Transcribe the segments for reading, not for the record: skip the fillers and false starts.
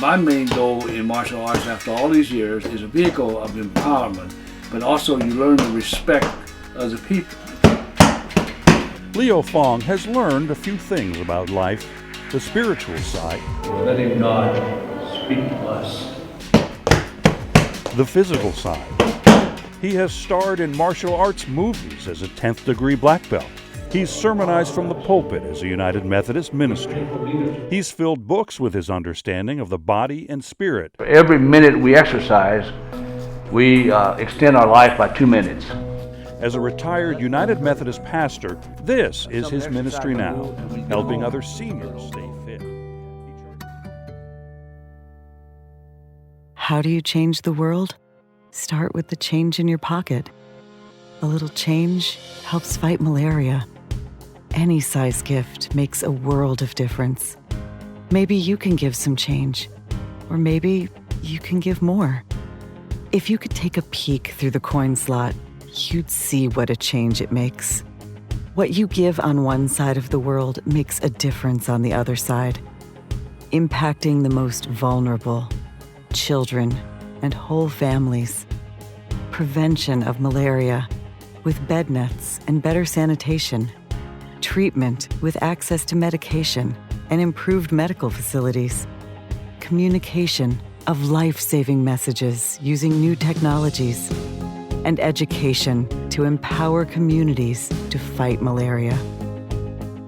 My main goal in martial arts after all these years is a vehicle of empowerment, but also you learn to respect other people. Leo Fong has learned a few things about life, the spiritual side, Letting God speak to us. the physical side. He has starred in martial arts movies as a 10th degree black belt. He's sermonized from the pulpit as a United Methodist minister. He's filled books with his understanding of the body and spirit. Every minute we exercise, we extend our life by 2 minutes. As a retired United Methodist pastor, this is his ministry now, helping other seniors stay fit. How do you change the world? Start with the change in your pocket. A little change helps fight malaria. Any size gift makes a world of difference. Maybe you can give some change, or maybe you can give more. If you could take a peek through the coin slot, you'd see what a change it makes. What you give on one side of the world makes a difference on the other side, impacting the most vulnerable, children, and whole families. Prevention of malaria with bed nets and better sanitation. Treatment with access to medication and improved medical facilities. Communication of life-saving messages using new technologies. And education to empower communities to fight malaria.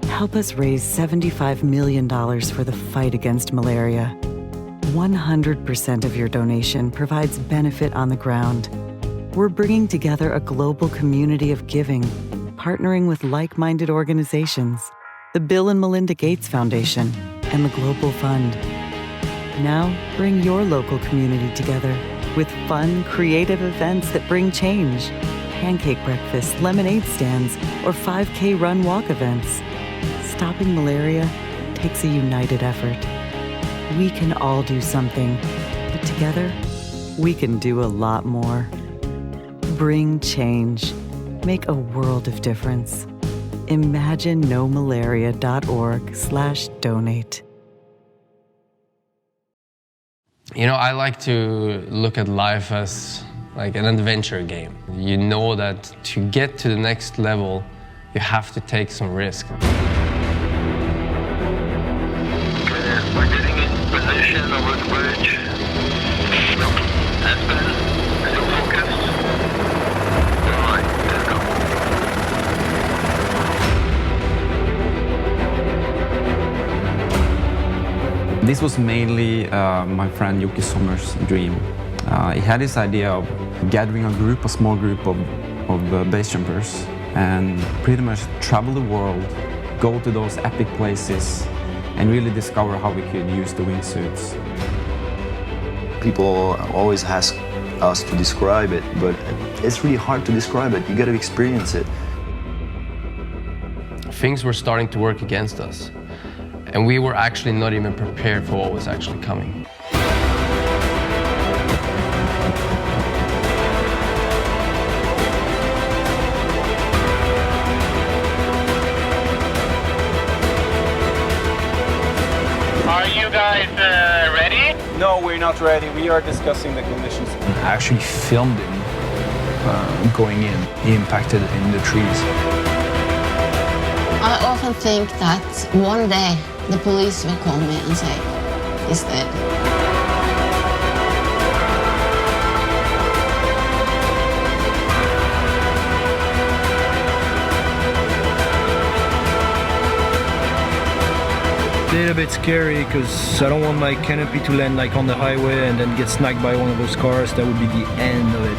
Help us raise $75 million for the fight against malaria. 100% of your donation provides benefit on the ground. We're bringing together a global community of giving, partnering with like-minded organizations, the Bill and Melinda Gates Foundation, and the Global Fund. Now, bring your local community together with fun, creative events that bring change. Pancake breakfasts, lemonade stands, or 5K run-walk events. Stopping malaria takes a united effort. We can all do something, but together, we can do a lot more. Bring change. Make a world of difference. ImagineNoMalaria.org/donate. You know, I like to look at life as like an adventure game. You know that to get to the next level, you have to take some risk. We're getting in position over the bridge. That's been still focused. All right, let's go. This was mainly my friend Gpumc's dream. He had this idea of gathering a small group of base jumpers and pretty much travel the world, go to those epic places and really discover how we could use the wingsuits. People always ask us to describe it, but it's really hard to describe it. You got to experience it. Things were starting to work against us, and we were actually not even prepared for what was actually coming. Are you guys ready? No, we're not ready. We are discussing the conditions. I actually filmed him going in. He impacted in the trees. I often think that one day the police will call me and say, he's dead. A little bit scary because I don't want my canopy to land like on the highway and then get snagged by one of those cars. That would be the end of it.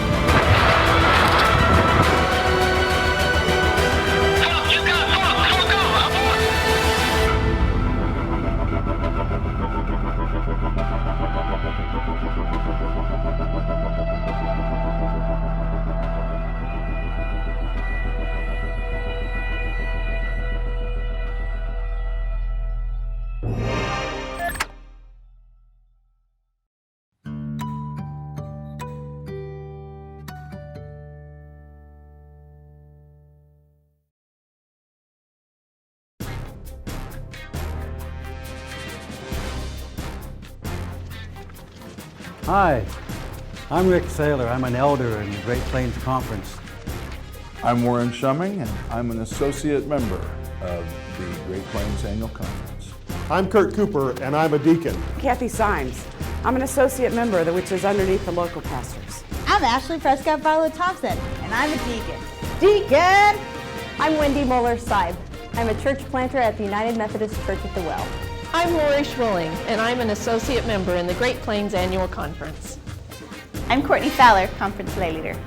Hi, I'm Rick Saylor. I'm an elder in the Great Plains Conference. I'm Warren Shumming, and I'm an associate member of the Great Plains Annual Conference. I'm Kurt Cooper, and I'm a deacon. Kathy Symes. I'm an associate member, which is underneath the local pastors. I'm Ashley Prescott Barlow Thompson, and I'm a deacon. Deacon! I'm Wendy Moeller-Seib. I'm a church planter at the United Methodist Church at the Well. I'm Lori Schwilling, and I'm an associate member in the Great Plains Annual Conference. I'm Courtney Fowler, conference lay leader.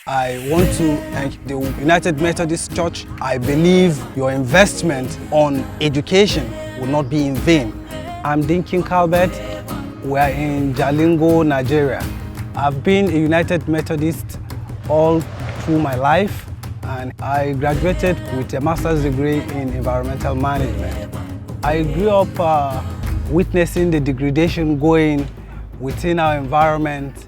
I want to thank the United Methodist Church. I believe your investment on education will not be in vain. I'm Dinkin Calbert. We are in Jalingo, Nigeria. I've been a United Methodist all through my life, and I graduated with a master's degree in environmental management. I grew up witnessing the degradation going within our environment.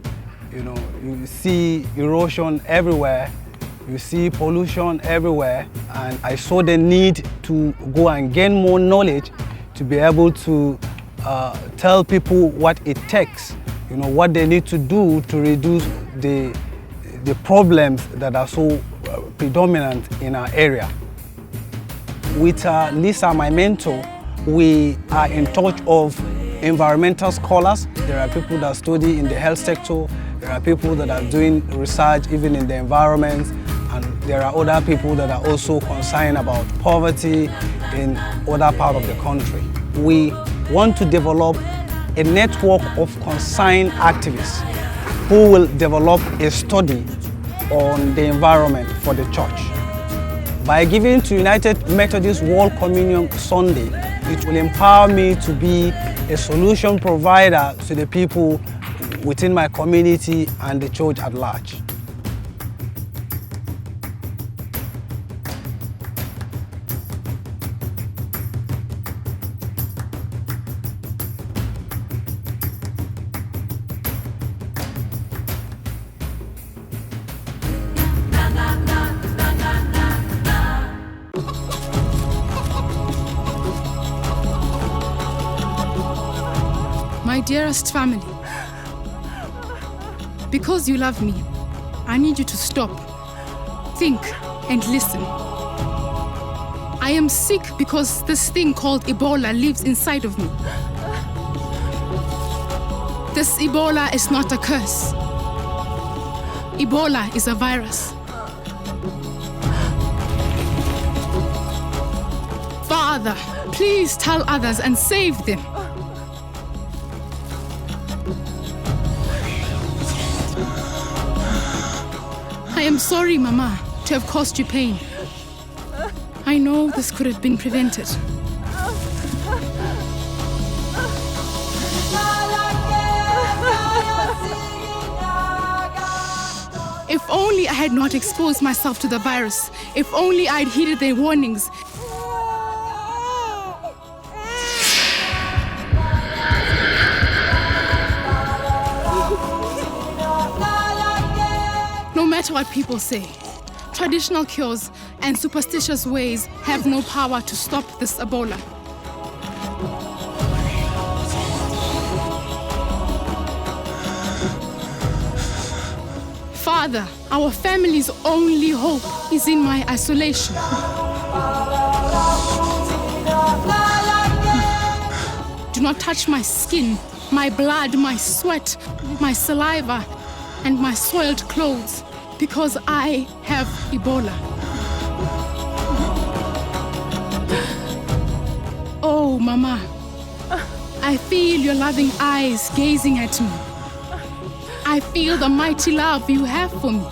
You know, you see erosion everywhere, you see pollution everywhere, and I saw the need to go and gain more knowledge to be able to tell people what it takes, you know, what they need to do to reduce the problems that are so predominant in our area. With Lisa, my mentor, we are in touch of environmental scholars. There are people that study in the health sector. There are people that are doing research even in the environment, and there are other people that are also concerned about poverty in other parts of the country. We want to develop a network of concerned activists who will develop a study on the environment for the church. By giving to United Methodist World Communion Sunday, it will empower me to be a solution provider to the people within my community and the church at large. My dearest family, because you love me, I need you to stop, think, and listen. I am sick because this thing called Ebola lives inside of me. This Ebola is not a curse. Ebola is a virus. Father, please tell others and save them. I am sorry, Mama, to have caused you pain. I know this could have been prevented. If only I had not exposed myself to the virus. If only I had heeded their warnings. No matter what people say, traditional cures and superstitious ways have no power to stop this Ebola. Father, our family's only hope is in my isolation. not touch my skin, my blood, my sweat, my saliva, and my soiled clothes, because I have Ebola. Oh, Mama, I feel your loving eyes gazing at me. I feel the mighty love you have for me.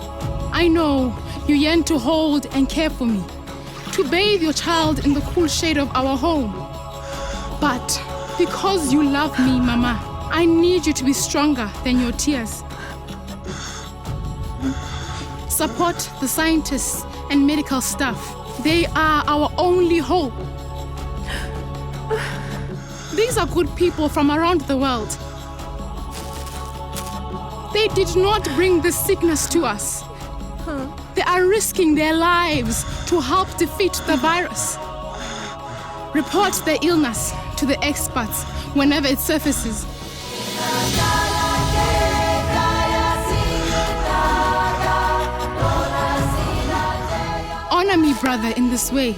I know you yearn to hold and care for me, to bathe your child in the cool shade of our home. But because you love me, Mama, I need you to be stronger than your tears. Support the scientists and medical staff. They are our only hope. These are good people from around the world. They did not bring this sickness to us. They are risking their lives to help defeat the virus. Report the illness to the experts whenever it surfaces. Honor me, brother, in this way,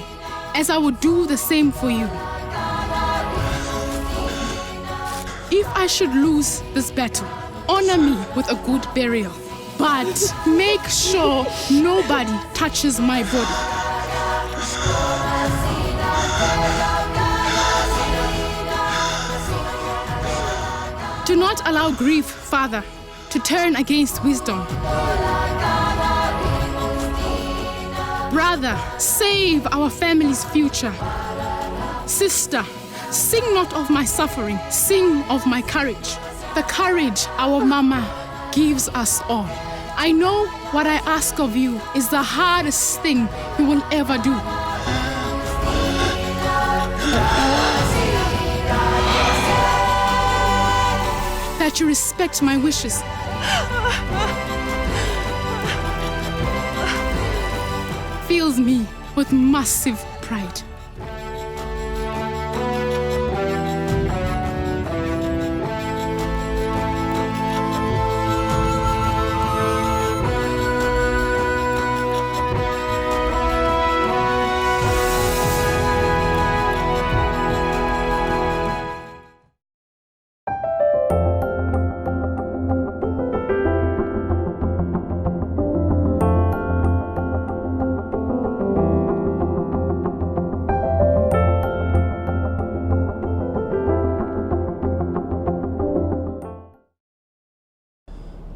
as I would do the same for you. If I should lose this battle, honor me with a good burial. But make sure nobody touches my body. Do not allow grief, Father, to turn against wisdom. Brother, save our family's future. Sister, sing not of my suffering, sing of my courage. The courage our Mama gives us all. I know what I ask of you is the hardest thing you will ever do. That you respect my wishes. Fills me with massive pride.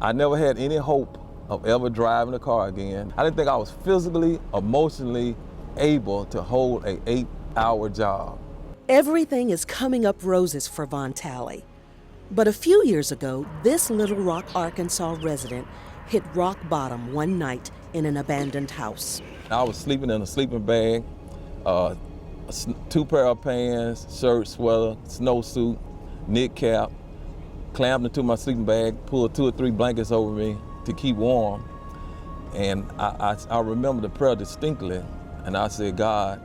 I never had any hope of ever driving a car again. I didn't think I was physically, emotionally able to hold an 8-hour job. Everything is coming up roses for Von Talley. But a few years ago, this Little Rock, Arkansas resident hit rock bottom one night in an abandoned house. I was sleeping in a sleeping bag, 2 pair of pants, shirt, sweater, snowsuit, knit cap, clammed into my sleeping bag, pulled 2 or 3 blankets over me to keep warm. And I remember the prayer distinctly, and I said, God,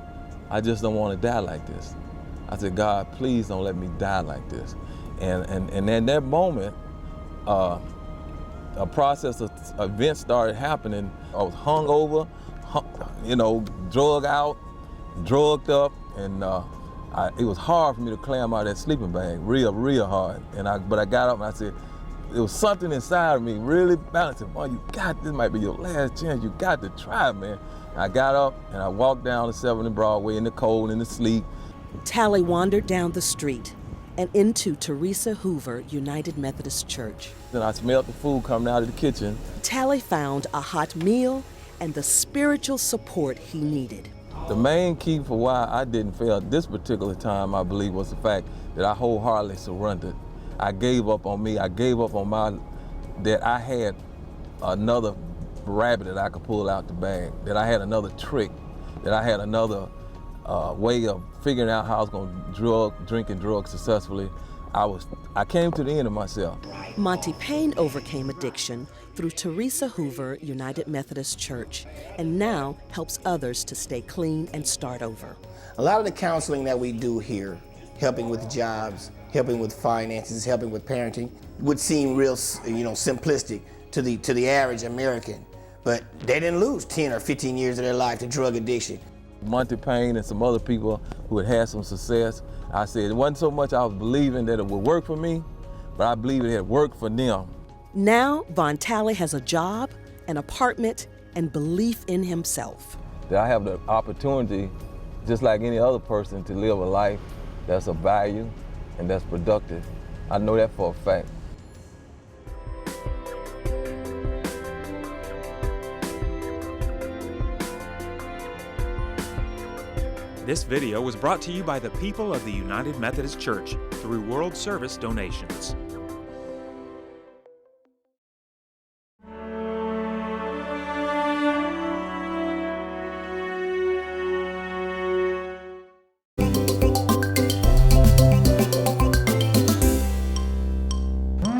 I just don't want to die like this. I said, God, please don't let me die like this. And in that moment, a process of events started happening. I was hungover, drugged out, drugged up, and it was hard for me to climb out of that sleeping bag, real hard. But I got up and I said, it was something inside of me really balancing. Oh, this might be your last chance. You got to try, man. And I got up and I walked down to 7th and Broadway in the cold, in the sleet. Talley wandered down the street and into Teresa Hoover United Methodist Church. Then I smelled the food coming out of the kitchen. Talley found a hot meal and the spiritual support he needed. The main key for why I didn't fail this particular time, I believe, was the fact that I wholeheartedly surrendered. I gave up on me. I gave up on that I had another rabbit that I could pull out the bag, that I had another trick, that I had another way of figuring out how I was going to drink and drug successfully. I came to the end of myself. Monty Payne overcame addiction through Teresa Hoover United Methodist Church, and now helps others to stay clean and start over. A lot of the counseling that we do here, helping with jobs, helping with finances, helping with parenting, would seem real, simplistic to the average American. But they didn't lose 10 or 15 years of their life to drug addiction. Monty Payne and some other people who had some success, I said it wasn't so much I was believing that it would work for me, but I believe it had worked for them. Now, Von Talley has a job, an apartment, and belief in himself. That I have the opportunity, just like any other person, to live a life that's of value and that's productive. I know that for a fact. This video was brought to you by the people of the United Methodist Church through World Service donations.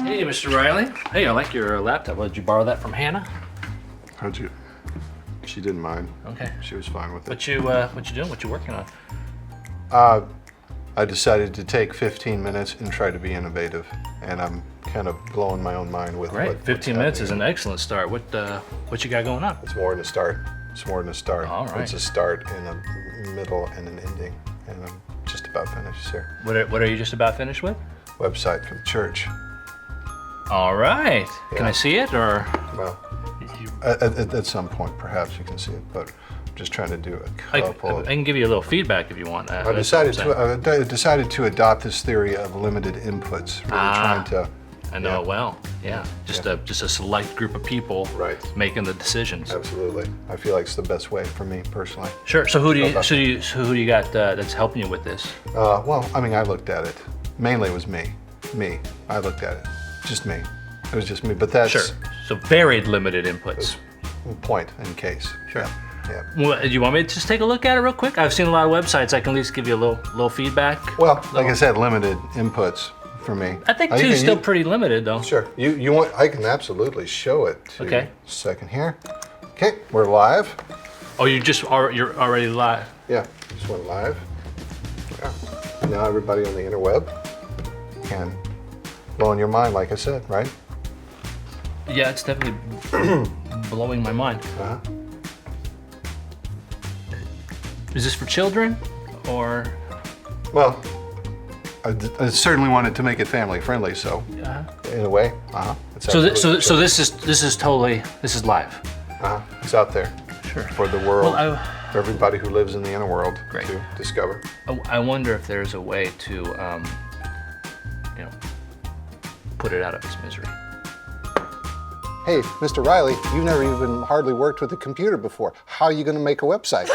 Hey, Mr. Riley. Hey, I like your laptop. Did you borrow that from Hannah? How'd you? She didn't mind. Okay. She was fine with it. What you doing? What you working on? I decided to take 15 minutes and try to be innovative, and I'm kind of blowing my own mind with Great. 15 minutes is an excellent start. What you got going on? It's more than a start. It's more than a start. All right. It's a start and a middle and an ending, and I'm just about finished, sir. What are you just about finished with? Website for the church. All right. Yeah. Can I see it, or? Well, at some point, perhaps you can see it, but I'm just trying to do a couple. I can give you a little feedback if you want. I decided to adopt this theory of limited inputs. Really trying to. I know it well. Yeah. Just a select group of people making the decisions. Absolutely. I feel like it's the best way for me personally. Sure. So who do you got that's helping you with this? Well, I mean, I looked at it. Mainly it was me. I looked at it. Just me. It was just me. But that's sure. So varied limited inputs. Point in case. Sure. Yeah. Well, do you want me to just take a look at it real quick? I've seen a lot of websites. I can at least give you a little feedback. Well, like I said, limited inputs for me. I think 2 is still pretty limited, though. Sure. You want? I can absolutely show it to you. Okay. A second here. Okay, we're live. Oh, you're already live. Yeah, just went live. Yeah. Now everybody on the interweb can blowing your mind, like I said, right? Yeah, it's definitely blowing my mind. Uh-huh. Is this for children, or? Well, I certainly wanted to make it family friendly, so in a way, So this is live. It's out there. Sure. For the world, for everybody who lives in the inner world to discover. I wonder if there's a way to, put it out of its misery. Hey, Mr. Riley, you've never even hardly worked with a computer before. How are you going to make a website?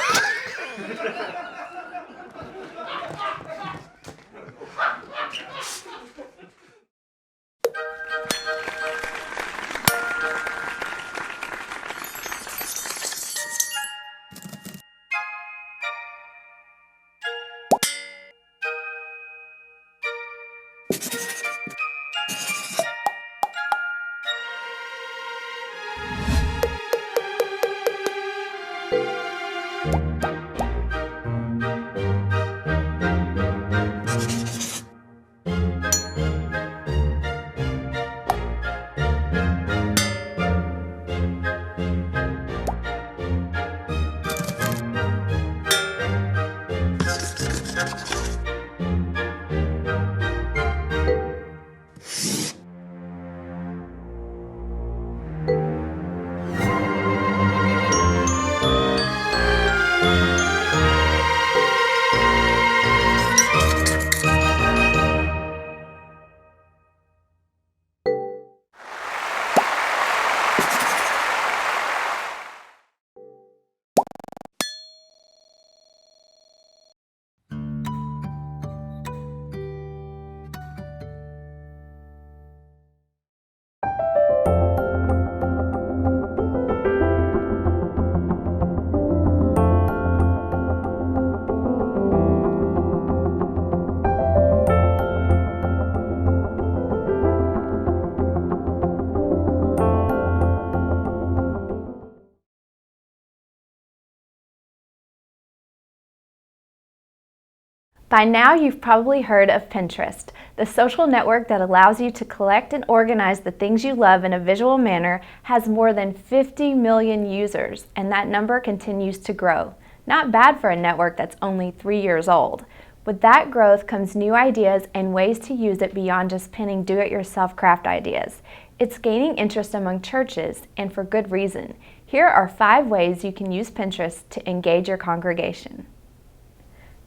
By now, you've probably heard of Pinterest, the social network that allows you to collect and organize the things you love in a visual manner. Has more than 50 million users, and that number continues to grow. Not bad for a network that's only 3 years old. With that growth comes new ideas and ways to use it beyond just pinning do-it-yourself craft ideas. It's gaining interest among churches, and for good reason. Here are 5 ways you can use Pinterest to engage your congregation.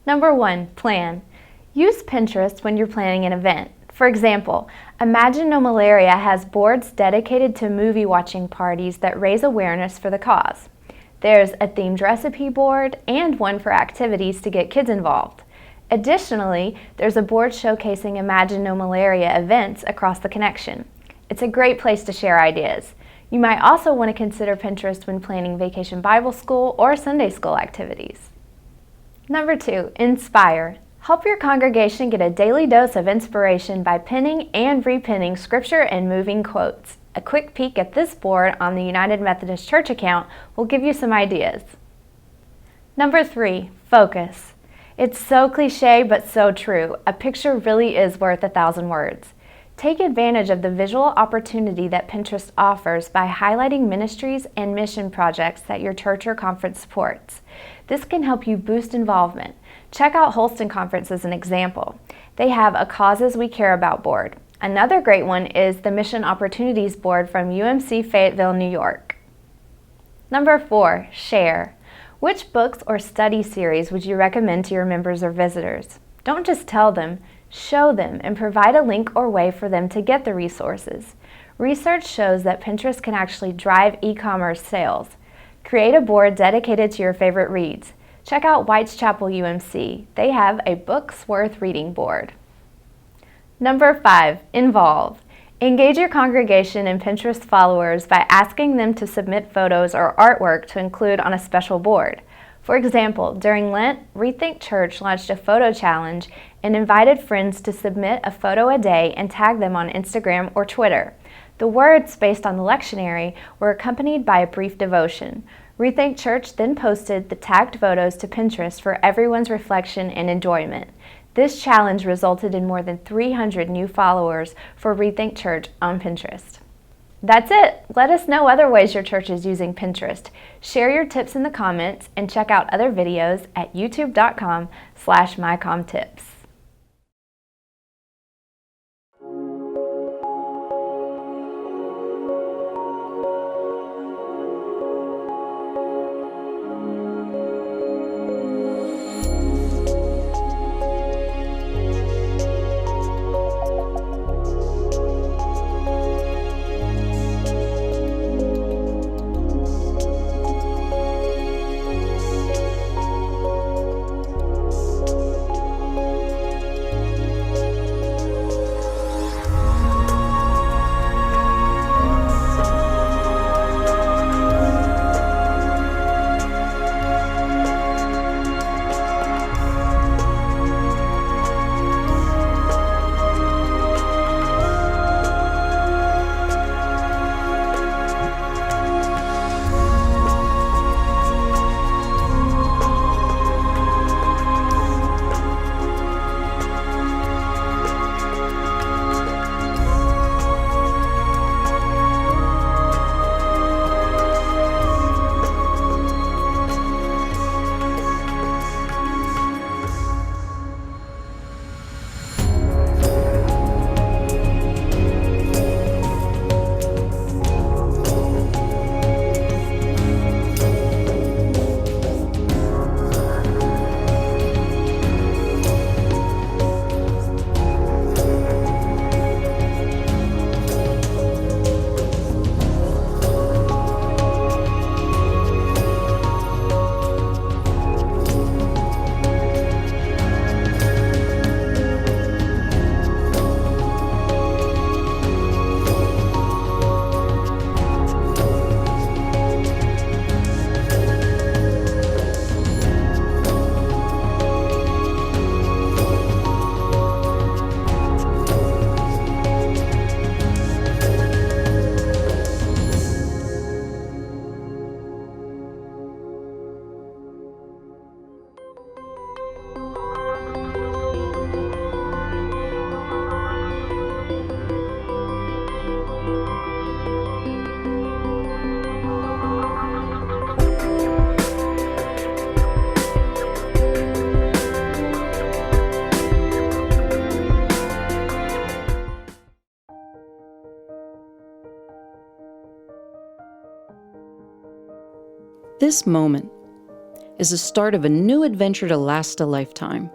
Number 1, plan. Use Pinterest when you're planning an event. For example, Imagine No Malaria has boards dedicated to movie watching parties that raise awareness for the cause. There's a themed recipe board and one for activities to get kids involved. Additionally, there's a board showcasing Imagine No Malaria events across the connection. It's a great place to share ideas. You might also want to consider Pinterest when planning Vacation Bible School or Sunday School activities. Number 2, inspire. Help your congregation get a daily dose of inspiration by pinning and repinning scripture and moving quotes. A quick peek at this board on the United Methodist Church account will give you some ideas. Number 3, focus. It's so cliche but so true. A picture really is worth 1,000 words. Take advantage of the visual opportunity that Pinterest offers by highlighting ministries and mission projects that your church or conference supports. This can help you boost involvement. Check out Holston Conference as an example. They have a Causes We Care About board. Another great one is the Mission Opportunities board from UMC Fayetteville, New York. Number 4, share. Which books or study series would you recommend to your members or visitors? Don't just tell them, show them and provide a link or way for them to get the resources. Research shows that Pinterest can actually drive e-commerce sales. Create a board dedicated to your favorite reads. Check out Whitechapel UMC. They have a Books Worth Reading board. Number 5, involve. Engage your congregation and Pinterest followers by asking them to submit photos or artwork to include on a special board. For example, during Lent, Rethink Church launched a photo challenge and invited friends to submit a photo a day and tag them on Instagram or Twitter. The words, based on the lectionary, were accompanied by a brief devotion. Rethink Church then posted the tagged photos to Pinterest for everyone's reflection and enjoyment. This challenge resulted in more than 300 new followers for Rethink Church on Pinterest. That's it! Let us know other ways your church is using Pinterest. Share your tips in the comments and check out other videos at youtube.com/mycomtips. This moment is the start of a new adventure to last a lifetime.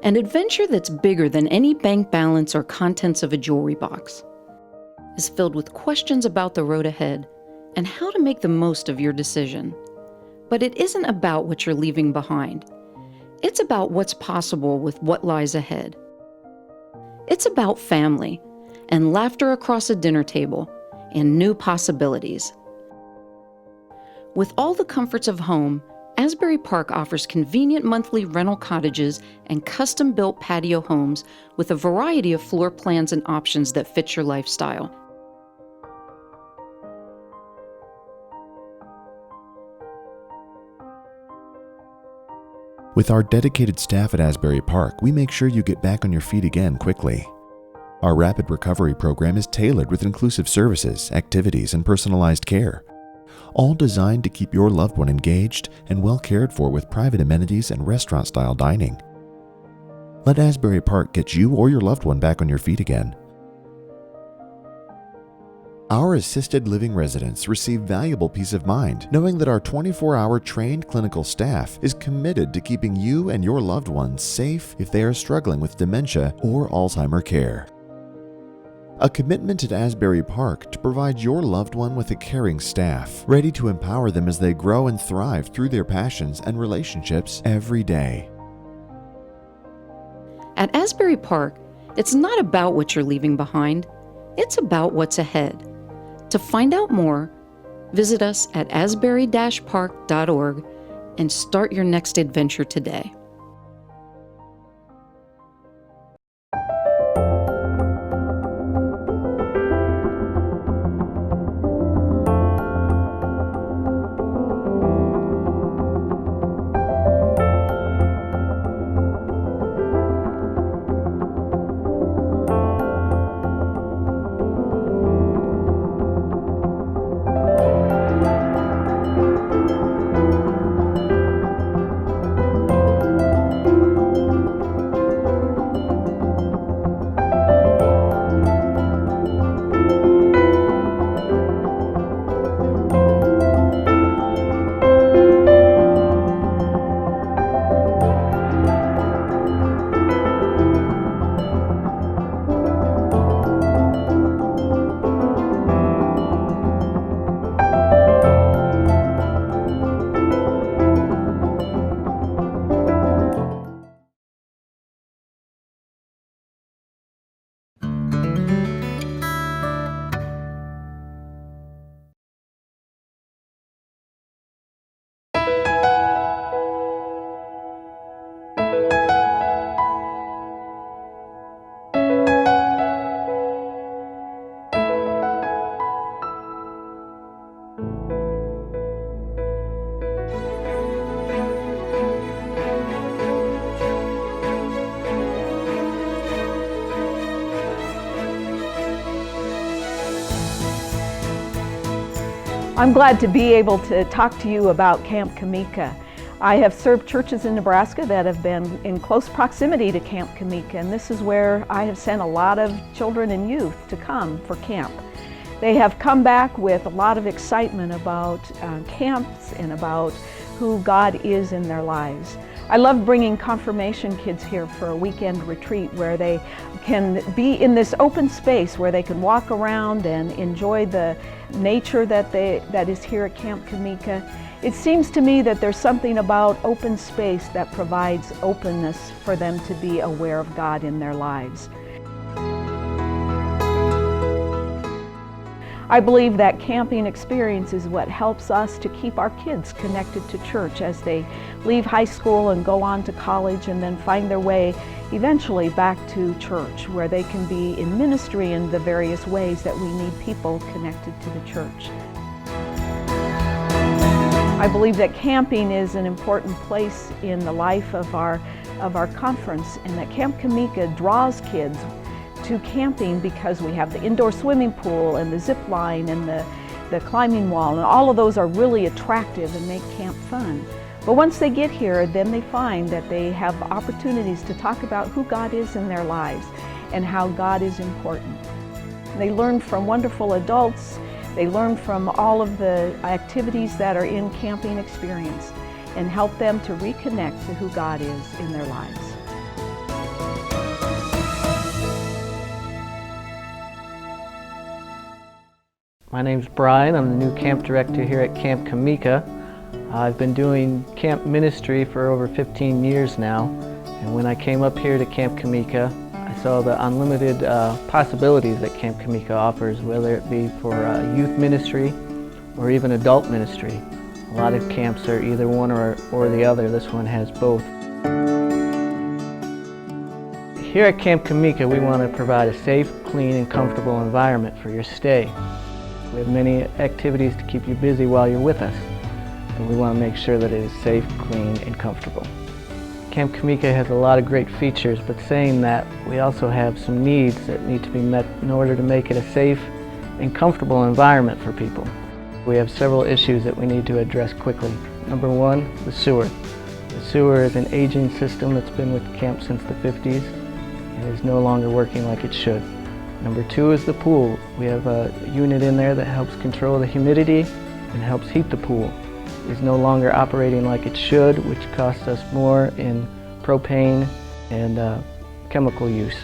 An adventure that's bigger than any bank balance or contents of a jewelry box. Is filled with questions about the road ahead and how to make the most of your decision. But it isn't about what you're leaving behind. It's about what's possible with what lies ahead. It's about family and laughter across a dinner table and new possibilities. With all the comforts of home, Asbury Park offers convenient monthly rental cottages and custom-built patio homes with a variety of floor plans and options that fit your lifestyle. With our dedicated staff at Asbury Park, we make sure you get back on your feet again quickly. Our rapid recovery program is tailored with inclusive services, activities, and personalized care, all designed to keep your loved one engaged and well cared for with private amenities and restaurant-style dining. Let Asbury Park get you or your loved one back on your feet again. Our assisted living residents receive valuable peace of mind knowing that our 24-hour trained clinical staff is committed to keeping you and your loved ones safe if they are struggling with dementia or Alzheimer's care. A commitment at Asbury Park to provide your loved one with a caring staff, ready to empower them as they grow and thrive through their passions and relationships every day. At Asbury Park, it's not about what you're leaving behind, it's about what's ahead. To find out more, visit us at asbury-park.org and start your next adventure today. I'm glad to be able to talk to you about Camp Gpumc. I have served churches in Nebraska that have been in close proximity to Camp Gpumc, and this is where I have sent a lot of children and youth to come for camp. They have come back with a lot of excitement about camps and about who God is in their lives. I love bringing confirmation kids here for a weekend retreat where they can be in this open space where they can walk around and enjoy the nature that is here at Camp Gpumc. It seems to me that there's something about open space that provides openness for them to be aware of God in their lives. I believe that camping experience is what helps us to keep our kids connected to church as they leave high school and go on to college and then find their way eventually back to church, where they can be in ministry in the various ways that we need people connected to the church. I believe that camping is an important place in the life of our conference, and that Camp Gpumc draws kids to camping because we have the indoor swimming pool and the zip line and the climbing wall, and all of those are really attractive and make camp fun. But once they get here, then they find that they have opportunities to talk about who God is in their lives and how God is important. They learn from wonderful adults They learn from all of the activities that are in camping experience and help them to reconnect to who God is in their lives. My name's Brian. I'm the new camp director here at Camp Gpumc. I've been doing camp ministry for over 15 years now, and when I came up here to Camp Gpumc, I saw the unlimited possibilities that Camp Gpumc offers, whether it be for youth ministry or even adult ministry. A lot of camps are either one or the other. This one has both. Here at Camp Gpumc, we want to provide a safe, clean, and comfortable environment for your stay. We have many activities to keep you busy while you're with us, but we want to make sure that it is safe, clean, and comfortable. Camp Gpumc has a lot of great features, but saying that, we also have some needs that need to be met in order to make it a safe and comfortable environment for people. We have several issues that we need to address quickly. Number one, the sewer. The sewer is an aging system that's been with camp since the 50s and is no longer working like it should. Number two is the pool. We have a unit in there that helps control the humidity and helps heat the pool. It is no longer operating like it should, which costs us more in propane and chemical use.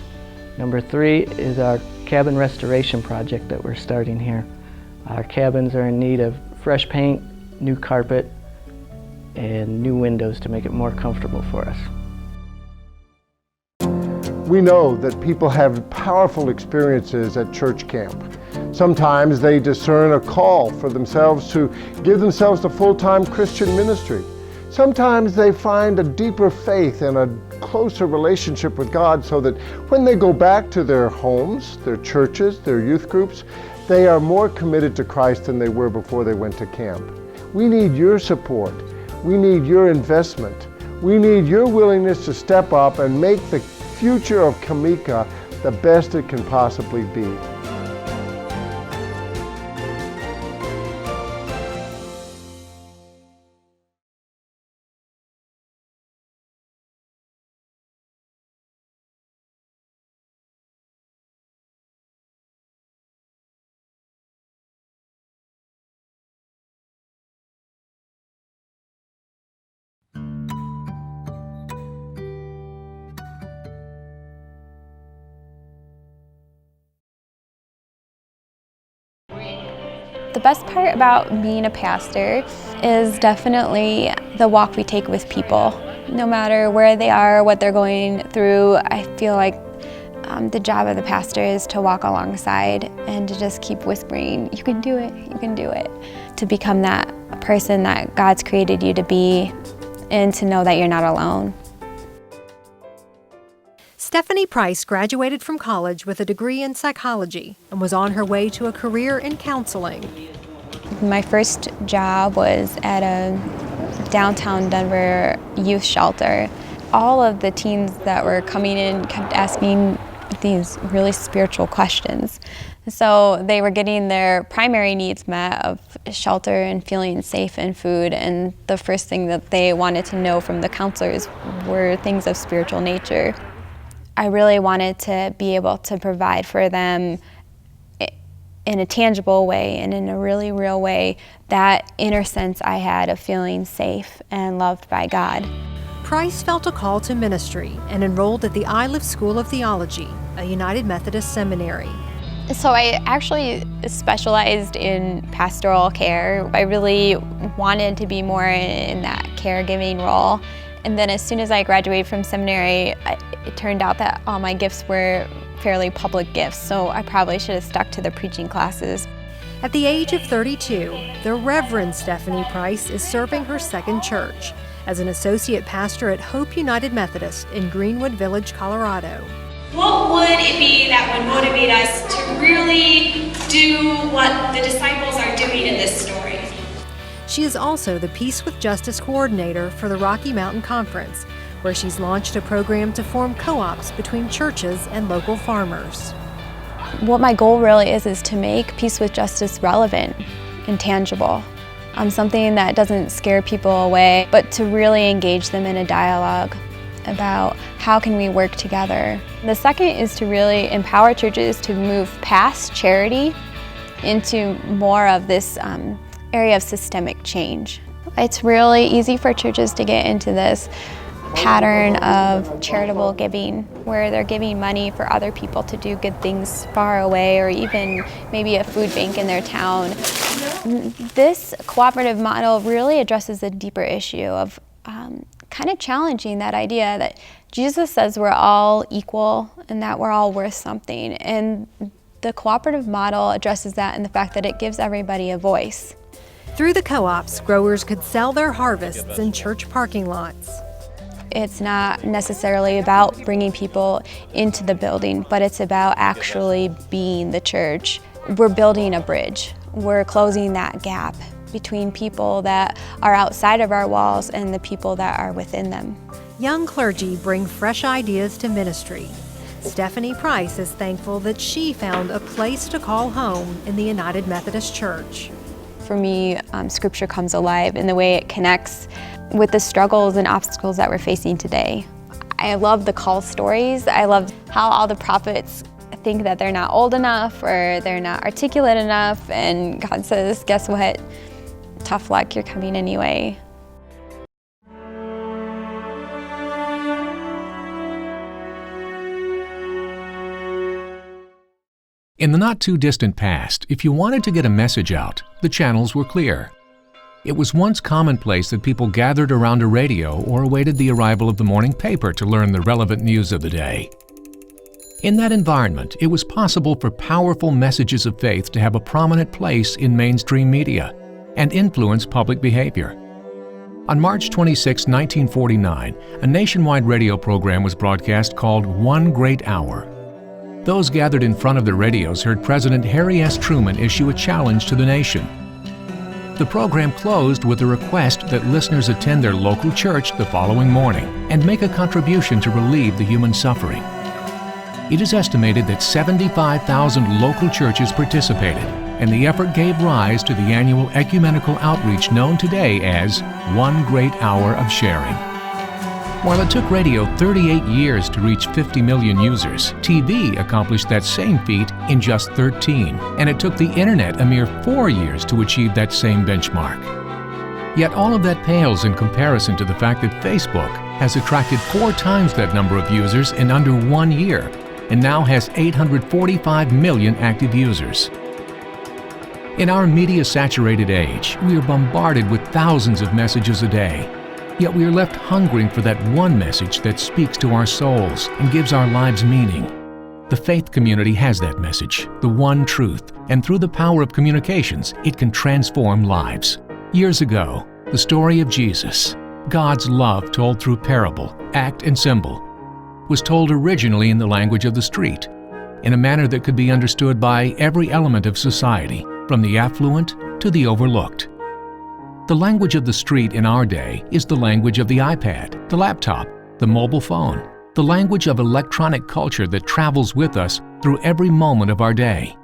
Number three is our cabin restoration project that we're starting here. Our cabins are in need of fresh paint, new carpet, and new windows to make it more comfortable for us. We know that people have powerful experiences at church camp. Sometimes they discern a call for themselves to give themselves to full-time Christian ministry. Sometimes they find a deeper faith and a closer relationship with God so that when they go back to their homes, their churches, their youth groups, they are more committed to Christ than they were before they went to camp. We need your support. We need your investment. We need your willingness to step up and make the future of Gpumc the best it can possibly be. The best part about being a pastor is definitely the walk we take with people. No matter where they are, what they're going through, I feel like the job of the pastor is to walk alongside and to just keep whispering, you can do it, you can do it. To become that person that God's created you to be and to know that you're not alone. Stephanie Price graduated from college with a degree in psychology and was on her way to a career in counseling. My first job was at a downtown Denver youth shelter. All of the teens that were coming in kept asking these really spiritual questions. So they were getting their primary needs met of shelter and feeling safe and food, and the first thing that they wanted to know from the counselors were things of spiritual nature. I really wanted to be able to provide for them in a tangible way and in a really real way that inner sense I had of feeling safe and loved by God. Price felt a call to ministry and enrolled at the Iliff School of Theology, a United Methodist seminary. So I actually specialized in pastoral care. I really wanted to be more in that caregiving role. And then as soon as I graduated from seminary, it turned out that all my gifts were fairly public gifts, so I probably should have stuck to the preaching classes. At the age of 32, the Reverend Stephanie Price is serving her second church as an associate pastor at Hope United Methodist in Greenwood Village, Colorado. What would it be that would motivate us to really do what the disciples are doing in this story? She is also the Peace with Justice coordinator for the Rocky Mountain Conference, where she's launched a program to form co-ops between churches and local farmers. What my goal really is to make Peace with Justice relevant and tangible. Something that doesn't scare people away, but to really engage them in a dialogue about how can we work together. The second is to really empower churches to move past charity into more of this area of systemic change. It's really easy for churches to get into this pattern of charitable giving, where they're giving money for other people to do good things far away, or even maybe a food bank in their town. This cooperative model really addresses a deeper issue of kind of challenging that idea that Jesus says we're all equal and that we're all worth something. And the cooperative model addresses that in the fact that it gives everybody a voice. Through the co-ops, growers could sell their harvests in church parking lots. It's not necessarily about bringing people into the building, but it's about actually being the church. We're building a bridge. We're closing that gap between people that are outside of our walls and the people that are within them. Young clergy bring fresh ideas to ministry. Stephanie Price is thankful that she found a place to call home in the United Methodist Church. For me, Scripture comes alive in the way it connects with the struggles and obstacles that we're facing today. I love the call stories. I love how all the prophets think that they're not old enough or they're not articulate enough, and God says, guess what? Tough luck, you're coming anyway. In the not-too-distant past, if you wanted to get a message out, the channels were clear. It was once commonplace that people gathered around a radio or awaited the arrival of the morning paper to learn the relevant news of the day. In that environment, it was possible for powerful messages of faith to have a prominent place in mainstream media and influence public behavior. On March 26, 1949, a nationwide radio program was broadcast called One Great Hour. Those gathered in front of the radios heard President Harry S. Truman issue a challenge to the nation. The program closed with a request that listeners attend their local church the following morning and make a contribution to relieve the human suffering. It is estimated that 75,000 local churches participated, and the effort gave rise to the annual ecumenical outreach known today as One Great Hour of Sharing. While it took radio 38 years to reach 50 million users, TV accomplished that same feat in just 13, and it took the internet a mere 4 years to achieve that same benchmark. Yet all of that pales in comparison to the fact that Facebook has attracted 4 times that number of users in under 1 year, and now has 845 million active users. In our media-saturated age, we are bombarded with thousands of messages a day. Yet we are left hungering for that one message that speaks to our souls and gives our lives meaning. The faith community has that message, the one truth, and through the power of communications, it can transform lives. Years ago, the story of Jesus, God's love told through parable, act, and symbol, was told originally in the language of the street, in a manner that could be understood by every element of society, from the affluent to the overlooked. The language of the street in our day is the language of the iPad, the laptop, the mobile phone, the language of electronic culture that travels with us through every moment of our day.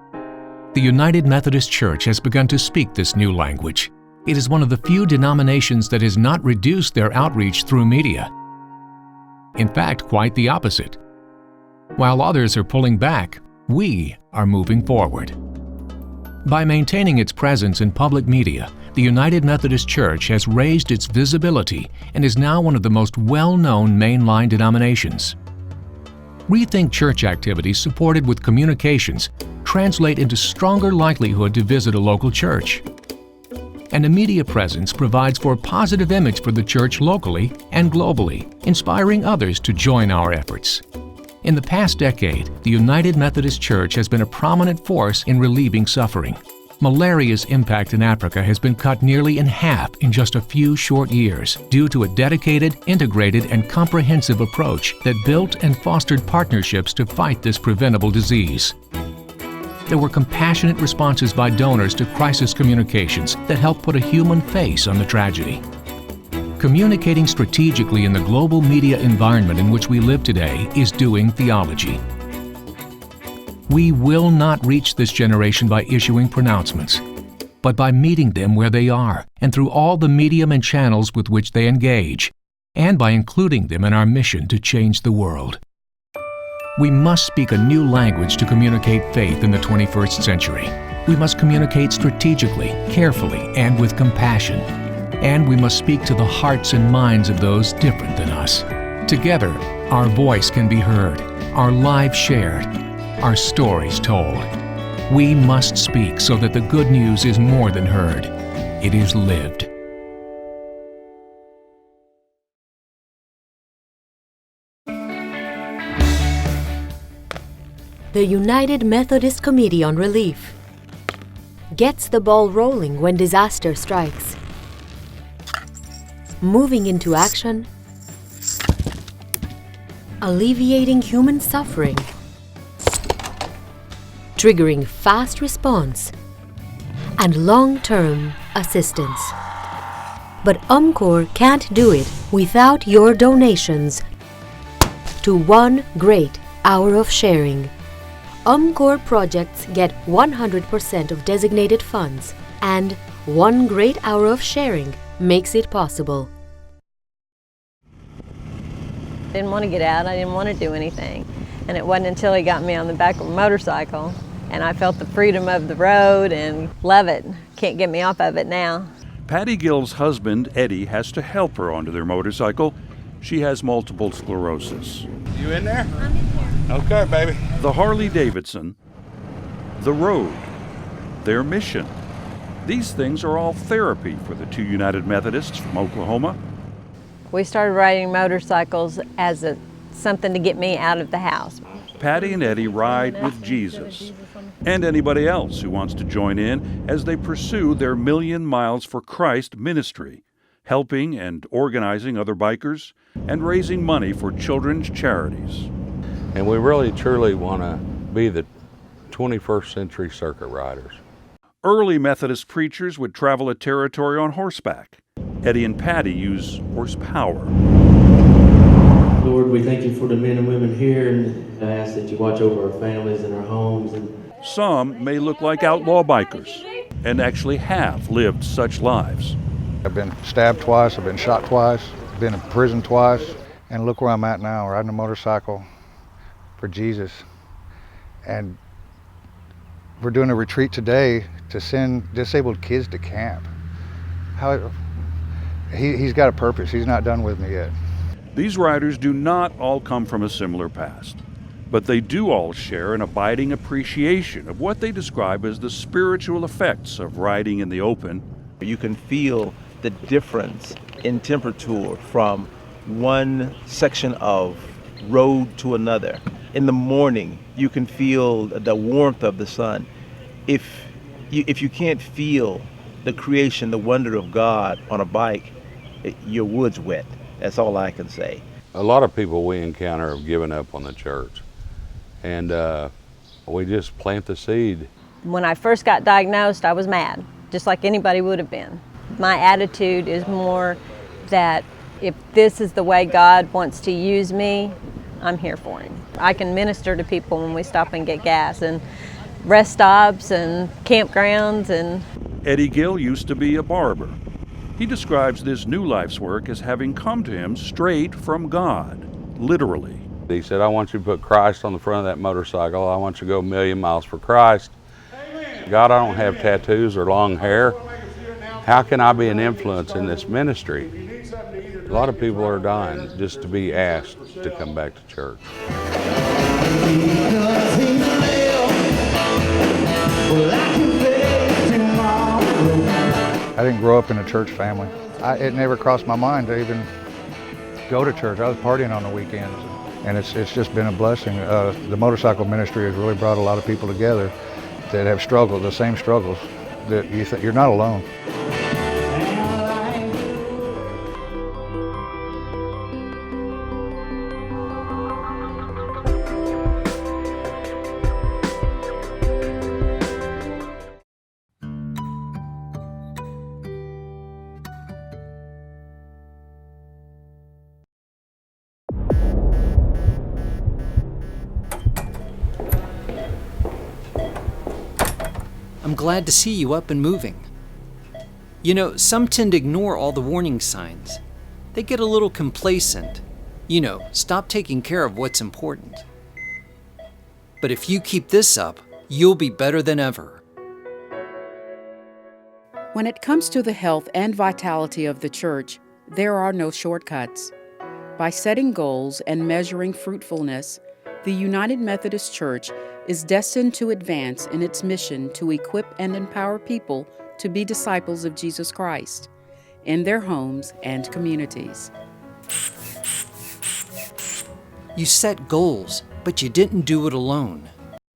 The United Methodist Church has begun to speak this new language. It is one of the few denominations that has not reduced their outreach through media. In fact, quite the opposite. While others are pulling back, we are moving forward. By maintaining its presence in public media, the United Methodist Church has raised its visibility and is now one of the most well-known mainline denominations. Rethink church activities supported with communications translate into stronger likelihood to visit a local church. And a media presence provides for a positive image for the church locally and globally, inspiring others to join our efforts. In the past decade, the United Methodist Church has been a prominent force in relieving suffering. Malaria's impact in Africa has been cut nearly in half in just a few short years due to a dedicated, integrated, and comprehensive approach that built and fostered partnerships to fight this preventable disease. There were compassionate responses by donors to crisis communications that helped put a human face on the tragedy. Communicating strategically in the global media environment in which we live today is doing theology. We will not reach this generation by issuing pronouncements, but by meeting them where they are and through all the medium and channels with which they engage, and by including them in our mission to change the world. We must speak a new language to communicate faith in the 21st century. We must communicate strategically, carefully, and with compassion. And we must speak to the hearts and minds of those different than us. Together, our voice can be heard, our lives shared, our stories told. We must speak so that the good news is more than heard. It is lived. The United Methodist Committee on Relief gets the ball rolling when disaster strikes, moving into action, alleviating human suffering, triggering fast response, and long-term assistance. But UMCOR can't do it without your donations to One Great Hour of Sharing. UMCOR projects get 100% of designated funds, and One Great Hour of Sharing makes it possible. Didn't want to get out, I didn't want to do anything. And it wasn't until he got me on the back of a motorcycle and I felt the freedom of the road and love it. Can't get me off of it now. Patty Gill's husband, Eddie, has to help her onto their motorcycle. She has multiple sclerosis. You in there? I'm in here. Okay, baby. The Harley-Davidson, the road, their mission. These things are all therapy for the two United Methodists from Oklahoma. We started riding motorcycles as something to get me out of the house. Patty and Eddie ride with Jesus and anybody else who wants to join in as they pursue their Million Miles for Christ ministry, helping and organizing other bikers and raising money for children's charities. And we really truly want to be the 21st century circuit riders. Early Methodist preachers would travel a territory on horseback. Eddie and Patty use horsepower. Lord, we thank you for the men and women here, and I ask that you watch over our families and our homes. Some may look like outlaw bikers and actually have lived such lives. I've been stabbed twice, I've been shot twice, been in prison twice, and look where I'm at now, riding a motorcycle for Jesus. And we're doing a retreat today to send disabled kids to camp. He's got a purpose. He's not done with me yet. These riders do not all come from a similar past, but they do all share an abiding appreciation of what they describe as the spiritual effects of riding in the open. You can feel the difference in temperature from one section of road to another. In the morning, you can feel the warmth of the sun. If you can't feel the creation, the wonder of God on a bike, your wood's wet. That's all I can say. A lot of people we encounter have given up on the church, and we just plant the seed. When I first got diagnosed, I was mad, just like anybody would have been. My attitude is more that if this is the way God wants to use me, I'm here for him. I can minister to people when we stop and get gas, and rest stops and campgrounds. And Eddie Gill used to be a barber. He describes this new life's work as having come to him straight from God, literally. He said, I want you to put Christ on the front of that motorcycle. I want you to go 1,000,000 miles for Christ. God, I don't have tattoos or long hair. How can I be an influence in this ministry? A lot of people are dying just to be asked to come back to church. I didn't grow up in a church family. It never crossed my mind to even go to church. I was partying on the weekends, and it's just been a blessing. The motorcycle ministry has really brought a lot of people together that have struggled, the same struggles, that you're not alone. I'm glad to see you up and moving. You know, some tend to ignore all the warning signs. They get a little complacent. You know, stop taking care of what's important. But if you keep this up, you'll be better than ever. When it comes to the health and vitality of the church, there are no shortcuts. By setting goals and measuring fruitfulness, the United Methodist Church is destined to advance in its mission to equip and empower people to be disciples of Jesus Christ in their homes and communities. You set goals, but you didn't do it alone.